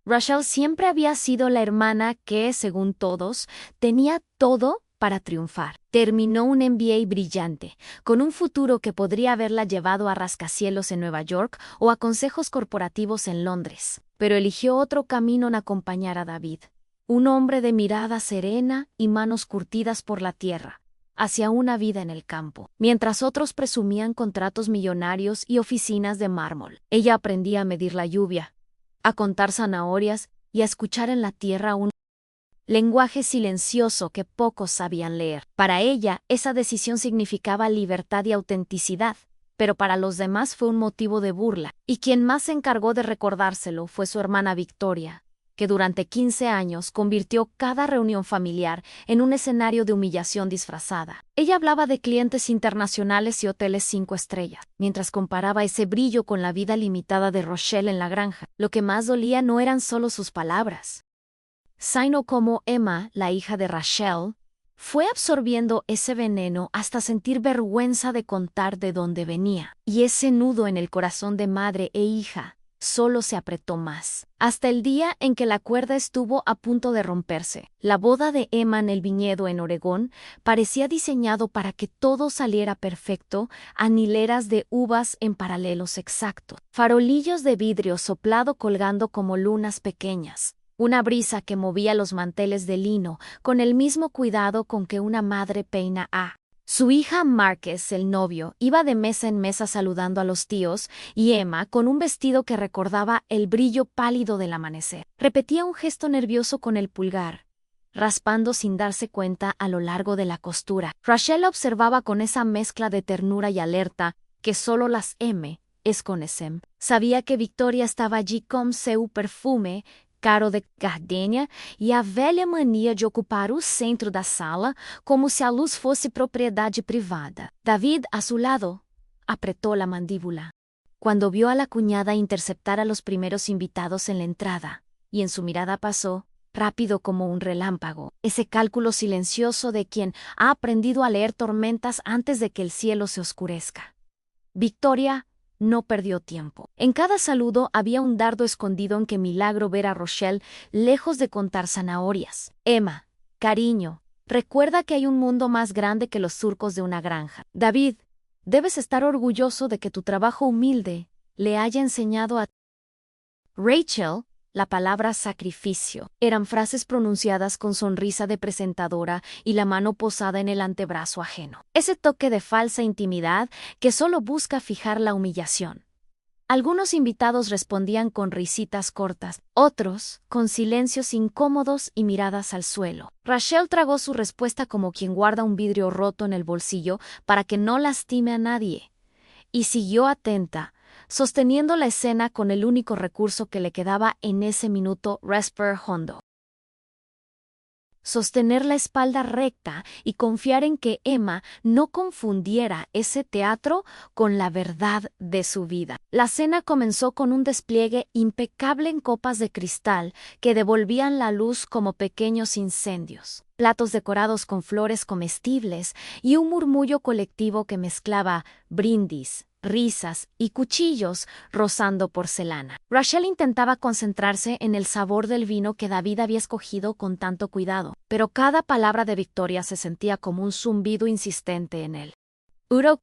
Rachel siempre había sido la hermana que, según todos, tenía todo para triunfar. Terminó un MBA brillante, con un futuro que podría haberla llevado a rascacielos en Nueva York o a consejos corporativos en Londres. Pero eligió otro camino en acompañar a David, un hombre de mirada serena y manos curtidas por la tierra, hacia una vida en el campo. Mientras otros presumían contratos millonarios y oficinas de mármol, ella aprendía a medir la lluvia, a contar zanahorias y a escuchar en la tierra un lenguaje silencioso que pocos sabían leer. Para ella, esa decisión significaba libertad y autenticidad, pero para los demás fue un motivo de burla, y quien más se encargó de recordárselo fue su hermana Victoria, que durante 15 años convirtió cada reunión familiar en un escenario de humillación disfrazada. Ella hablaba de clientes internacionales y hoteles 5 estrellas, mientras comparaba ese brillo con la vida limitada de Rochelle en la granja. Lo que más dolía no eran solo sus palabras, sino como Emma, la hija de Rachel, fue absorbiendo ese veneno hasta sentir vergüenza de contar de dónde venía. Y ese nudo en el corazón de madre e hija solo se apretó más, hasta el día en que la cuerda estuvo a punto de romperse. La boda de Emma en el viñedo en Oregón parecía diseñado para que todo saliera perfecto, a hileras de uvas en paralelos exactos, farolillos de vidrio soplado colgando como lunas pequeñas, una brisa que movía los manteles de lino con el mismo cuidado con que una madre peina a su hija. Marcus, el novio, iba de mesa en mesa saludando a los tíos, y Emma, con un vestido que recordaba el brillo pálido del amanecer, repetía un gesto nervioso con el pulgar, raspando sin darse cuenta a lo largo de la costura. Rachel observaba con esa mezcla de ternura y alerta que solo las M es conocen. Sabía que Victoria estaba allí con seu perfume caro de gardenia e a velha mania de ocupar o centro da sala como se a luz fosse propriedade privada. David, a su lado, apretó la mandíbula cuando vio a la cuñada interceptar a los primeros invitados en la entrada, y en su mirada pasó, rápido como un relámpago, ese cálculo silencioso de quien ha aprendido a leer tormentas antes de que el cielo se oscurezca. Victoria no perdió tiempo. En cada saludo había un dardo escondido en que milagro ver a Rochelle lejos de contar zanahorias. Emma, cariño, recuerda que hay un mundo más grande que los surcos de una granja. David, debes estar orgulloso de que tu trabajo humilde le haya enseñado a Rachel la palabra sacrificio. Eran frases pronunciadas con sonrisa de presentadora y la mano posada en el antebrazo ajeno. Ese toque de falsa intimidad que solo busca fijar la humillación. Algunos invitados respondían con risitas cortas, otros con silencios incómodos y miradas al suelo. Rachel tragó su respuesta como quien guarda un vidrio roto en el bolsillo para que no lastime a nadie, y siguió atenta, sosteniendo la escena con el único recurso que le quedaba en ese minuto: respirar hondo. Sostener la espalda recta y confiar en que Emma no confundiera ese teatro con la verdad de su vida. La cena comenzó con un despliegue impecable en copas de cristal que devolvían la luz como pequeños incendios, platos decorados con flores comestibles y un murmullo colectivo que mezclaba brindis, risas y cuchillos rozando porcelana. Rachel intentaba concentrarse en el sabor del vino que David había escogido con tanto cuidado, pero cada palabra de Victoria se sentía como un zumbido insistente en él.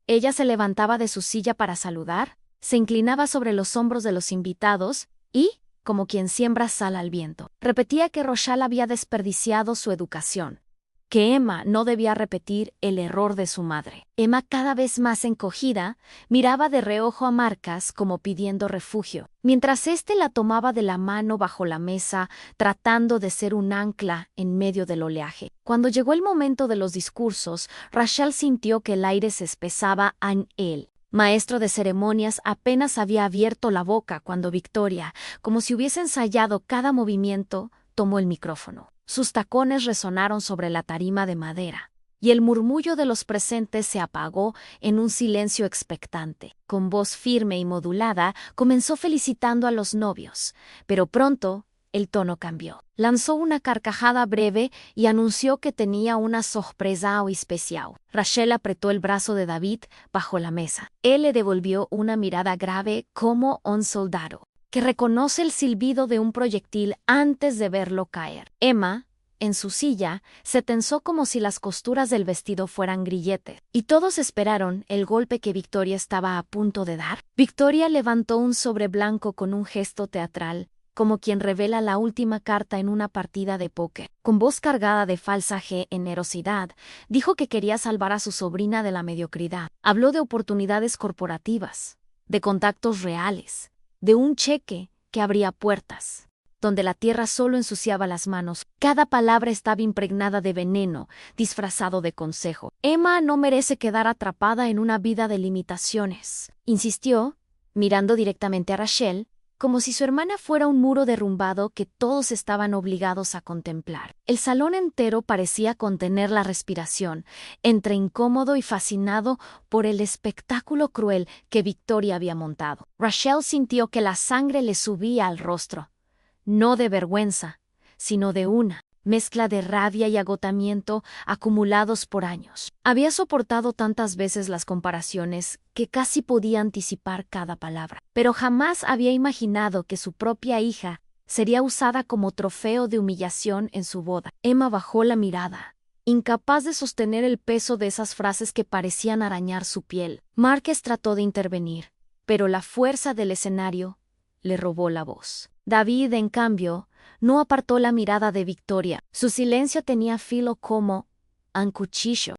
Ella se levantaba de su silla para saludar, se inclinaba sobre los hombros de los invitados y, como quien siembra sal al viento, repetía que Rachel había desperdiciado su educación, que Emma no debía repetir el error de su madre. Emma, cada vez más encogida, miraba de reojo a Marcus como pidiendo refugio, mientras éste la tomaba de la mano bajo la mesa, tratando de ser un ancla en medio del oleaje. Cuando llegó el momento de los discursos, Rachel sintió que el aire se espesaba en él. Maestro de ceremonias apenas había abierto la boca cuando Victoria, como si hubiese ensayado cada movimiento, tomó el micrófono. Sus tacones resonaron sobre la tarima de madera, y el murmullo de los presentes se apagó en un silencio expectante. Con voz firme y modulada, comenzó felicitando a los novios, pero pronto el tono cambió. Lanzó una carcajada breve y anunció que tenía una sorpresa especial. Rachel apretó el brazo de David bajo la mesa. Él le devolvió una mirada grave como un soldado. que reconoce el silbido de un proyectil antes de verlo caer. Emma, en su silla, se tensó como si las costuras del vestido fueran grilletes, y todos esperaron el golpe que Victoria estaba a punto de dar. Victoria levantó un sobre blanco con un gesto teatral, como quien revela la última carta en una partida de póker. Con voz cargada de falsa generosidad, dijo que quería salvar a su sobrina de la mediocridad. Habló de oportunidades corporativas, de contactos reales, de un cheque que abría puertas, donde la tierra solo ensuciaba las manos. Cada palabra estaba impregnada de veneno, disfrazado de consejo. Emma no merece quedar atrapada en una vida de limitaciones, insistió, mirando directamente a Rachel, como si su hermana fuera un muro derrumbado que todos estaban obligados a contemplar. El salón entero parecía contener la respiración, entre incómodo y fascinado por el espectáculo cruel que Victoria había montado. Rachel sintió que la sangre le subía al rostro, no de vergüenza, sino de una mezcla de rabia y agotamiento acumulados por años. Había soportado tantas veces las comparaciones que casi podía anticipar cada palabra, pero jamás había imaginado que su propia hija sería usada como trofeo de humillación en su boda. Emma bajó la mirada, incapaz de sostener el peso de esas frases que parecían arañar su piel. Marques trató de intervenir, pero la fuerza del escenario le robó la voz. David, en cambio, no apartó la mirada de Victoria. Su silencio tenía filo como un cuchillo,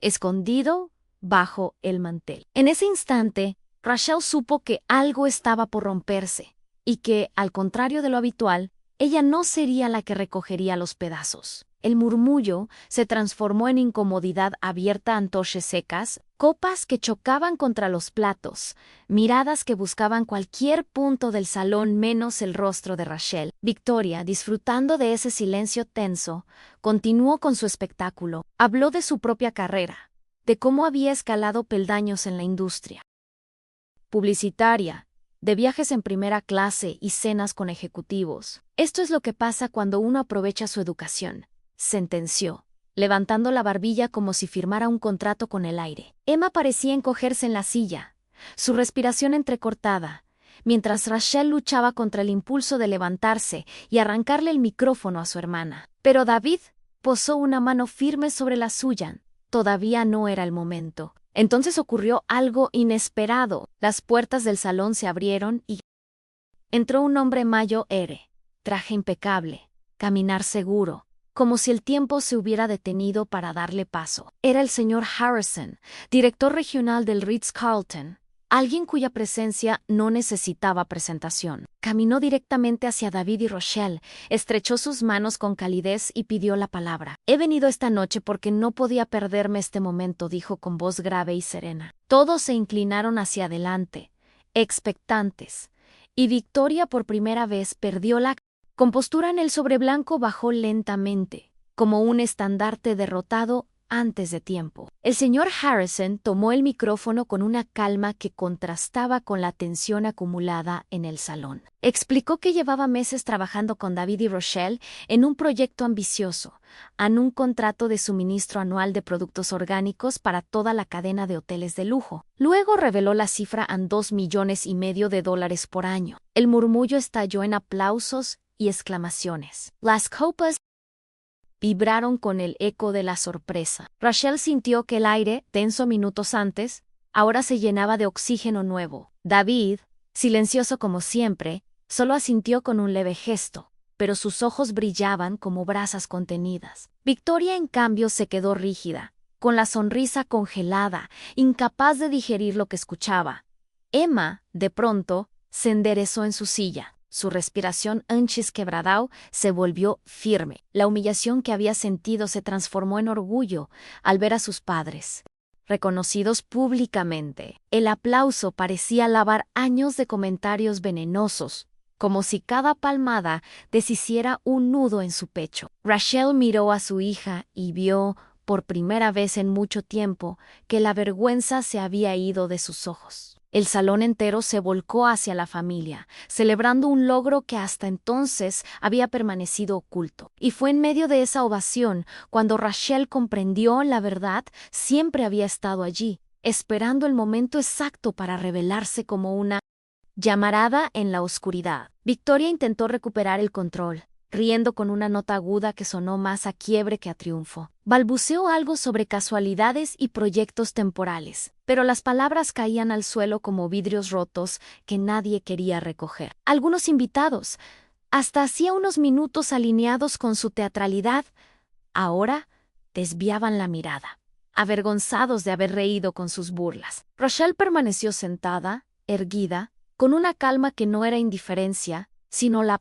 escondido bajo el mantel. En ese instante, Rachel supo que algo estaba por romperse, y que, al contrario de lo habitual, ella no sería la que recogería los pedazos. El murmullo se transformó en incomodidad abierta, antorchas secas, copas que chocaban contra los platos, miradas que buscaban cualquier punto del salón menos el rostro de Rachel. Victoria, disfrutando de ese silencio tenso, continuó con su espectáculo. Habló de su propia carrera, de cómo había escalado peldaños en la industria publicitaria, de viajes en primera clase y cenas con ejecutivos. Esto es lo que pasa cuando uno aprovecha su educación, sentenció, levantando la barbilla como si firmara un contrato con el aire. Emma parecía encogerse en la silla, su respiración entrecortada, mientras Rachel luchaba contra el impulso de levantarse y arrancarle el micrófono a su hermana. Pero David posó una mano firme sobre la suya. Todavía no era el momento. Entonces ocurrió algo inesperado. Las puertas del salón se abrieron y entró un hombre mayo traje impecable, caminar seguro, como si el tiempo se hubiera detenido para darle paso. Era el señor Harrison, director regional del Ritz-Carlton, alguien cuya presencia no necesitaba presentación. Caminó directamente hacia David y Rachel, estrechó sus manos con calidez y pidió la palabra. «He venido esta noche porque no podía perderme este momento», dijo con voz grave y serena. Todos se inclinaron hacia adelante, expectantes, y Victoria por primera vez perdió la compostura. En el sobre blanco bajó lentamente, como un estandarte derrotado antes de tiempo. El señor Harrison tomó el micrófono con una calma que contrastaba con la tensión acumulada en el salón. Explicó que llevaba meses trabajando con David y Rachel en un proyecto ambicioso, en un contrato de suministro anual de productos orgánicos para toda la cadena de hoteles de lujo. Luego reveló la cifra en $2,5 millones por año. El murmullo estalló en aplausos y exclamaciones. Las copas vibraron con el eco de la sorpresa. Rachel sintió que el aire, tenso minutos antes, ahora se llenaba de oxígeno nuevo. David, silencioso como siempre, solo asintió con un leve gesto, pero sus ojos brillaban como brasas contenidas. Victoria, en cambio, se quedó rígida, con la sonrisa congelada, incapaz de digerir lo que escuchaba. Emma, de pronto, se enderezó en su silla. Su respiración quebrado se volvió firme. La humillación que había sentido se transformó en orgullo al ver a sus padres reconocidos públicamente. El aplauso parecía lavar años de comentarios venenosos, como si cada palmada deshiciera un nudo en su pecho. Rachel miró a su hija y vio, por primera vez en mucho tiempo, que la vergüenza se había ido de sus ojos. El salón entero se volcó hacia la familia, celebrando un logro que hasta entonces había permanecido oculto. Y fue en medio de esa ovación cuando Rachel comprendió la verdad. Siempre había estado allí, esperando el momento exacto para revelarse como una Llamarada en la oscuridad. Victoria intentó recuperar el control, riendo con una nota aguda que sonó más a quiebre que a triunfo. Balbuceó algo sobre casualidades y proyectos temporales, pero las palabras caían al suelo como vidrios rotos que nadie quería recoger. Algunos invitados, hasta hacía unos minutos alineados con su teatralidad, ahora desviaban la mirada, avergonzados de haber reído con sus burlas. Rochelle permaneció sentada, erguida, con una calma que no era indiferencia, sino la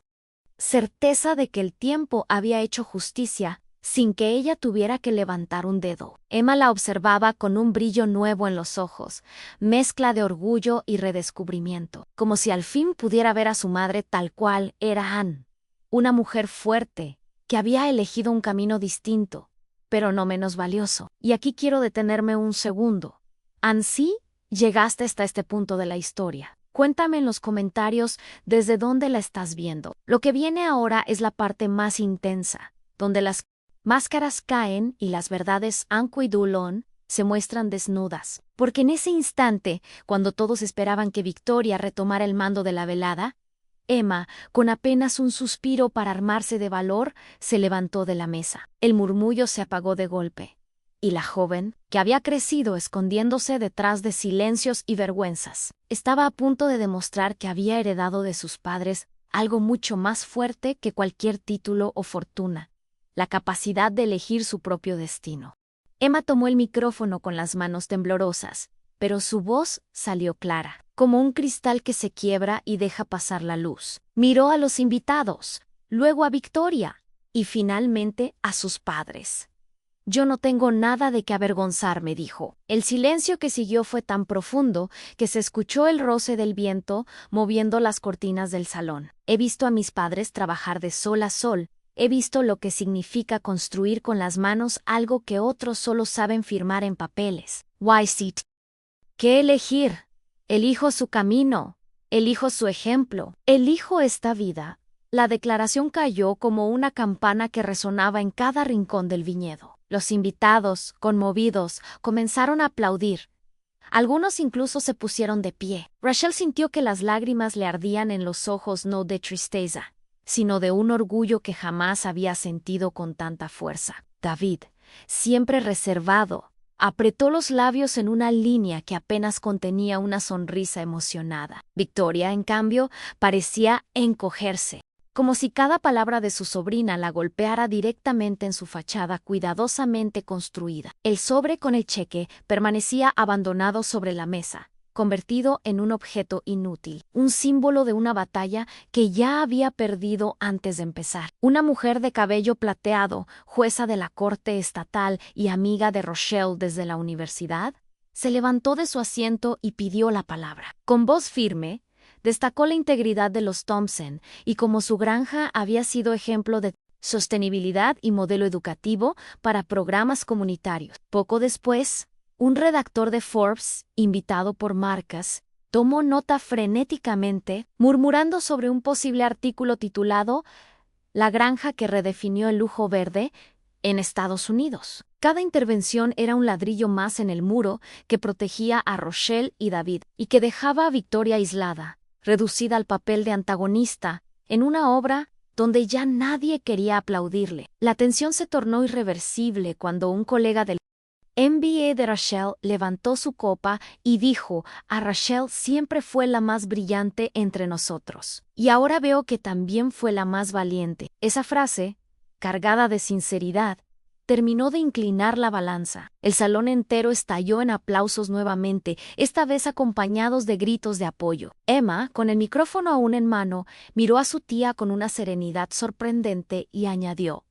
certeza de que el tiempo había hecho justicia sin que ella tuviera que levantar un dedo. Emma la observaba con un brillo nuevo en los ojos, mezcla de orgullo y redescubrimiento, como si al fin pudiera ver a su madre tal cual era Anne, una mujer fuerte, que había elegido un camino distinto, pero no menos valioso. Y aquí quiero detenerme un segundo. Anne, sí, llegaste hasta este punto de la historia. Cuéntame en los comentarios desde dónde la estás viendo. Lo que viene ahora es la parte más intensa, donde las máscaras caen y las verdades Anko y Dulon se muestran desnudas. Porque en ese instante, cuando todos esperaban que Victoria retomara el mando de la velada, Emma, con apenas un suspiro para armarse de valor, se levantó de la mesa. El murmullo se apagó de golpe, y la joven, que había crecido escondiéndose detrás de silencios y vergüenzas, estaba a punto de demostrar que había heredado de sus padres algo mucho más fuerte que cualquier título o fortuna: la capacidad de elegir su propio destino. Emma tomó el micrófono con las manos temblorosas, pero su voz salió clara, como un cristal que se quiebra y deja pasar la luz. Miró a los invitados, luego a Victoria, y finalmente a sus padres. «Yo no tengo nada de qué avergonzarme», dijo. El silencio que siguió fue tan profundo que se escuchó el roce del viento moviendo las cortinas del salón. «He visto a mis padres trabajar de sol a sol. He visto lo que significa construir con las manos algo que otros solo saben firmar en papeles. YCT. ¿Qué elegir? Elijo su camino. Elijo su ejemplo. Elijo esta vida». La declaración cayó como una campana que resonaba en cada rincón del viñedo. Los invitados, conmovidos, comenzaron a aplaudir. Algunos incluso se pusieron de pie. Rachel sintió que las lágrimas le ardían en los ojos, no de tristeza, sino de un orgullo que jamás había sentido con tanta fuerza. David, siempre reservado, apretó los labios en una línea que apenas contenía una sonrisa emocionada. Victoria, en cambio, parecía encogerse, como si cada palabra de su sobrina la golpeara directamente en su fachada cuidadosamente construida. El sobre con el cheque permanecía abandonado sobre la mesa, convertido en un objeto inútil, un símbolo de una batalla que ya había perdido antes de empezar. Una mujer de cabello plateado, jueza de la corte estatal y amiga de Rochelle desde la universidad, se levantó de su asiento y pidió la palabra. Con voz firme, destacó la integridad de los Thompson y cómo su granja había sido ejemplo de sostenibilidad y modelo educativo para programas comunitarios. Poco después, un redactor de Forbes, invitado por Marcas, tomó nota frenéticamente, murmurando sobre un posible artículo titulado «La granja que redefinió el lujo verde en Estados Unidos». Cada intervención era un ladrillo más en el muro que protegía a Rochelle y David, y que dejaba a Victoria aislada, reducida al papel de antagonista, en una obra donde ya nadie quería aplaudirle. La tensión se tornó irreversible cuando un colega del MBA de Rachel levantó su copa y dijo: «A Rachel siempre fue la más brillante entre nosotros. Y ahora veo que también fue la más valiente». Esa frase, cargada de sinceridad, terminó de inclinar la balanza. El salón entero estalló en aplausos nuevamente, esta vez acompañados de gritos de apoyo. Emma, con el micrófono aún en mano, miró a su tía con una serenidad sorprendente y añadió: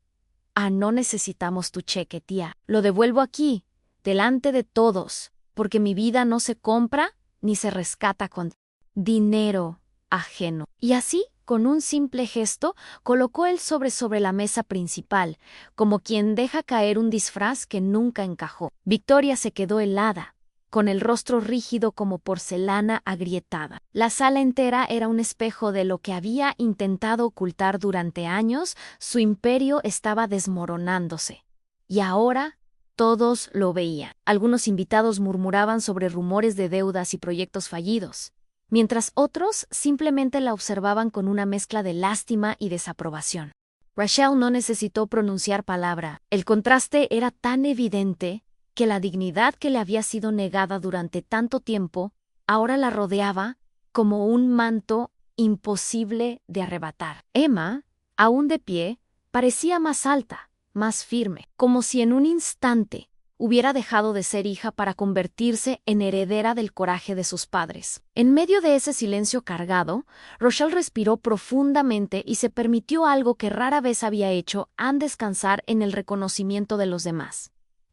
«Ah, no necesitamos tu cheque, tía. Lo devuelvo aquí, delante de todos, porque mi vida no se compra ni se rescata con dinero ajeno». Y así, con un simple gesto, colocó el sobre la mesa principal, como quien deja caer un disfraz que nunca encajó. Victoria se quedó helada, con el rostro rígido como porcelana agrietada. La sala entera era un espejo de lo que había intentado ocultar durante años. Su imperio estaba desmoronándose. Y ahora todos lo veían. Algunos invitados murmuraban sobre rumores de deudas y proyectos fallidos, mientras otros simplemente la observaban con una mezcla de lástima y desaprobación. Rachel no necesitó pronunciar palabra. El contraste era tan evidente que la dignidad que le había sido negada durante tanto tiempo ahora la rodeaba como un manto imposible de arrebatar. Emma, aún de pie, parecía más alta, más firme, como si en un instante hubiera dejado de ser hija para convertirse en heredera del coraje de sus padres. En medio de ese silencio cargado, Rochelle respiró profundamente y se permitió algo que rara vez había hecho antes de descansar en el reconocimiento de los demás,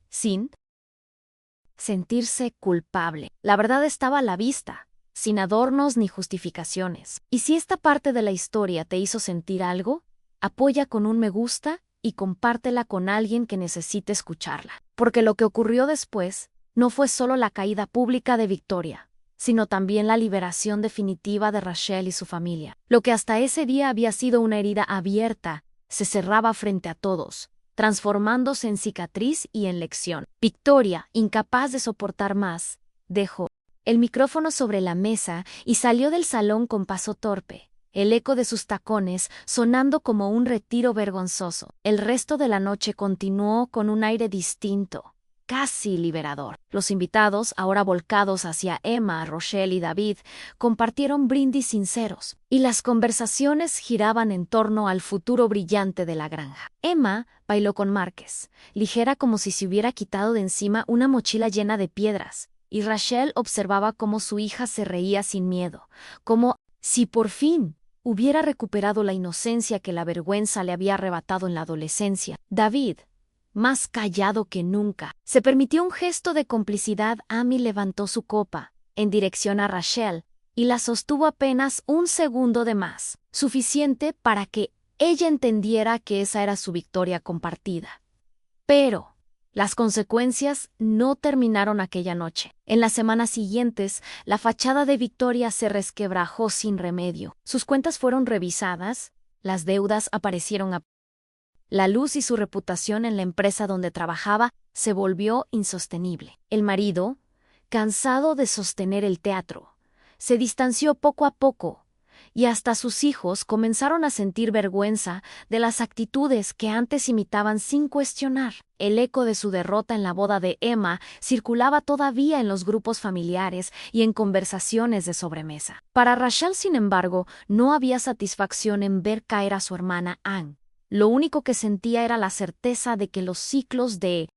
sin sentirse culpable. La verdad estaba a la vista, sin adornos ni justificaciones. Y si esta parte de la historia te hizo sentir algo, apoya con un me gusta y compártela con alguien que necesite escucharla. Porque lo que ocurrió después no fue solo la caída pública de Victoria, sino también la liberación definitiva de Rachel y su familia. Lo que hasta ese día había sido una herida abierta, se cerraba frente a todos, transformándose en cicatriz y en lección. Victoria, incapaz de soportar más, dejó el micrófono sobre la mesa y salió del salón con paso torpe, el eco de sus tacones sonando como un retiro vergonzoso. El resto de la noche continuó con un aire distinto, casi liberador. Los invitados, ahora volcados hacia Emma, Rochelle y David, compartieron brindis sinceros, y las conversaciones giraban en torno al futuro brillante de la granja. Emma bailó con Márquez, ligera como si se hubiera quitado de encima una mochila llena de piedras, y Rachel observaba cómo su hija se reía sin miedo, como si por fin hubiera recuperado la inocencia que la vergüenza le había arrebatado en la adolescencia. David, más callado que nunca, se permitió un gesto de complicidad. Amy levantó su copa en dirección a Rachel y la sostuvo apenas un segundo de más, suficiente para que ella entendiera que esa era su victoria compartida. Pero las consecuencias no terminaron aquella noche. En las semanas siguientes, la fachada de Victoria se resquebrajó sin remedio. Sus cuentas fueron revisadas, las deudas aparecieron a la luz y su reputación en la empresa donde trabajaba se volvió insostenible. El marido, cansado de sostener el teatro, se distanció poco a poco, y hasta sus hijos comenzaron a sentir vergüenza de las actitudes que antes imitaban sin cuestionar. El eco de su derrota en la boda de Emma circulaba todavía en los grupos familiares y en conversaciones de sobremesa. Para Rachel, sin embargo, no había satisfacción en ver caer a su hermana Anne. Lo único que sentía era la certeza de que los ciclos de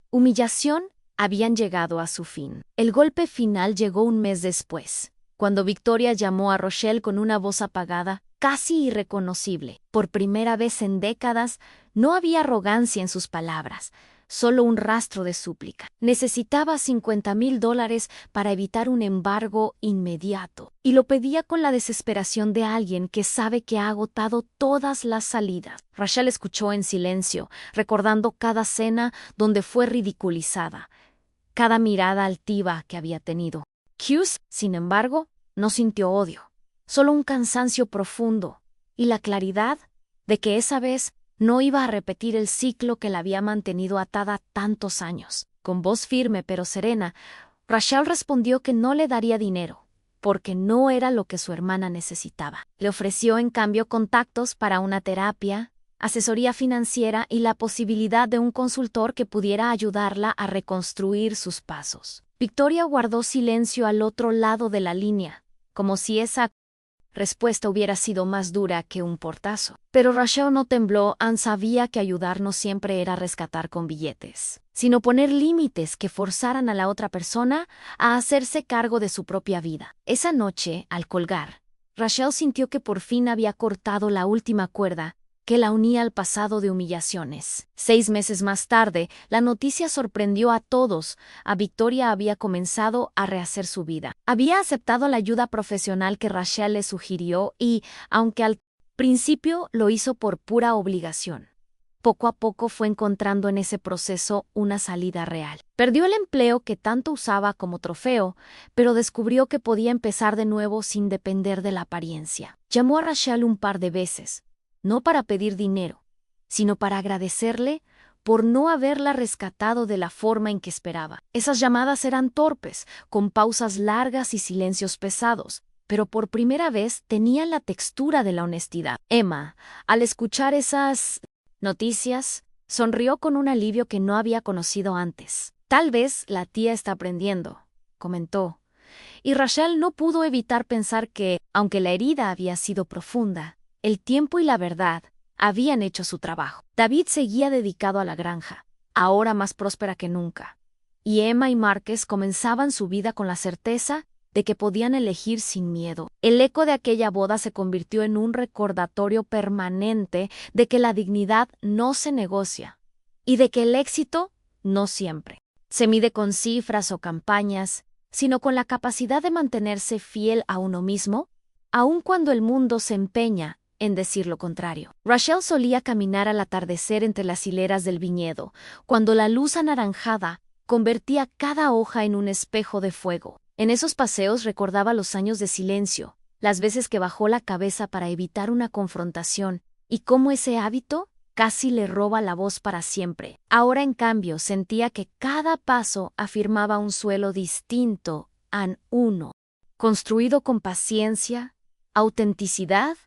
humillación habían llegado a su fin. El golpe final llegó un mes después, cuando Victoria llamó a Rochelle con una voz apagada, casi irreconocible. Por primera vez en décadas, no había arrogancia en sus palabras, solo un rastro de súplica. Necesitaba $50,000 para evitar un embargo inmediato, y lo pedía con la desesperación de alguien que sabe que ha agotado todas las salidas. Rachel escuchó en silencio, recordando cada cena donde fue ridiculizada, cada mirada altiva que había tenido. Hughes, sin embargo, no sintió odio, solo un cansancio profundo y la claridad de que esa vez no iba a repetir el ciclo que la había mantenido atada tantos años. Con voz firme pero serena, Rachel respondió que no le daría dinero, porque no era lo que su hermana necesitaba. Le ofreció en cambio contactos para una terapia, asesoría financiera y la posibilidad de un consultor que pudiera ayudarla a reconstruir sus pasos. Victoria guardó silencio al otro lado de la línea, como si esa respuesta hubiera sido más dura que un portazo. Pero Rachel no tembló. Anne sabía que ayudar no siempre era rescatar con billetes, sino poner límites que forzaran a la otra persona a hacerse cargo de su propia vida. Esa noche, al colgar, Rachel sintió que por fin había cortado la última cuerda que la unía al pasado de humillaciones. 6 meses más tarde, la noticia sorprendió a todos. Victoria había comenzado a rehacer su vida. Había aceptado la ayuda profesional que Rachel le sugirió y, aunque al principio lo hizo por pura obligación, poco a poco fue encontrando en ese proceso una salida real. Perdió el empleo que tanto usaba como trofeo, pero descubrió que podía empezar de nuevo sin depender de la apariencia. Llamó a Rachel un par de veces, no para pedir dinero, sino para agradecerle por no haberla rescatado de la forma en que esperaba. Esas llamadas eran torpes, con pausas largas y silencios pesados, pero por primera vez tenían la textura de la honestidad. Emma, al escuchar esas noticias, sonrió con un alivio que no había conocido antes. Tal vez la tía está aprendiendo, comentó. Y Rachel no pudo evitar pensar que, aunque la herida había sido profunda, el tiempo y la verdad habían hecho su trabajo. David seguía dedicado a la granja, ahora más próspera que nunca. Y Emma y Márquez comenzaban su vida con la certeza de que podían elegir sin miedo. El eco de aquella boda se convirtió en un recordatorio permanente de que la dignidad no se negocia y de que el éxito no siempre se mide con cifras o campañas, sino con la capacidad de mantenerse fiel a uno mismo, aun cuando el mundo se empeña en decir lo contrario. Rachel solía caminar al atardecer entre las hileras del viñedo, cuando la luz anaranjada convertía cada hoja en un espejo de fuego. En esos paseos recordaba los años de silencio, las veces que bajó la cabeza para evitar una confrontación, y cómo ese hábito casi le roba la voz para siempre. Ahora, en cambio, sentía que cada paso afirmaba un suelo distinto an uno, construido con paciencia, autenticidad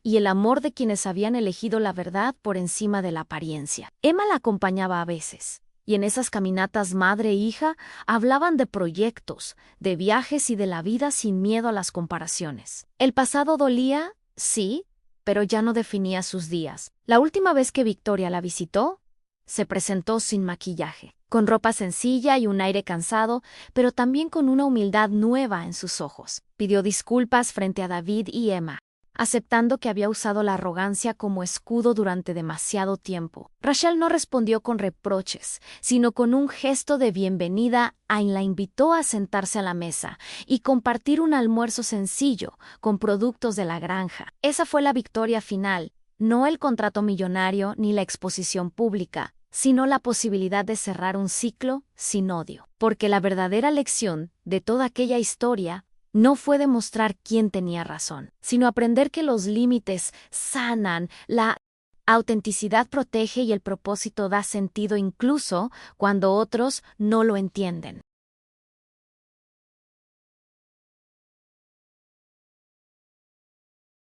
y el amor de quienes habían elegido la verdad por encima de la apariencia. Emma la acompañaba a veces, y en esas caminatas madre e hija hablaban de proyectos, de viajes y de la vida sin miedo a las comparaciones. El pasado dolía, sí, pero ya no definía sus días. La última vez que Victoria la visitó, se presentó sin maquillaje, con ropa sencilla y un aire cansado, pero también con una humildad nueva en sus ojos. Pidió disculpas frente a David y Emma, aceptando que había usado la arrogancia como escudo durante demasiado tiempo. Rachel no respondió con reproches, sino con un gesto de bienvenida y la invitó a sentarse a la mesa y compartir un almuerzo sencillo con productos de la granja. Esa fue la victoria final, no el contrato millonario ni la exposición pública, sino la posibilidad de cerrar un ciclo sin odio. Porque la verdadera lección de toda aquella historia no fue demostrar quién tenía razón, sino aprender que los límites sanan, la autenticidad protege y el propósito da sentido incluso cuando otros no lo entienden.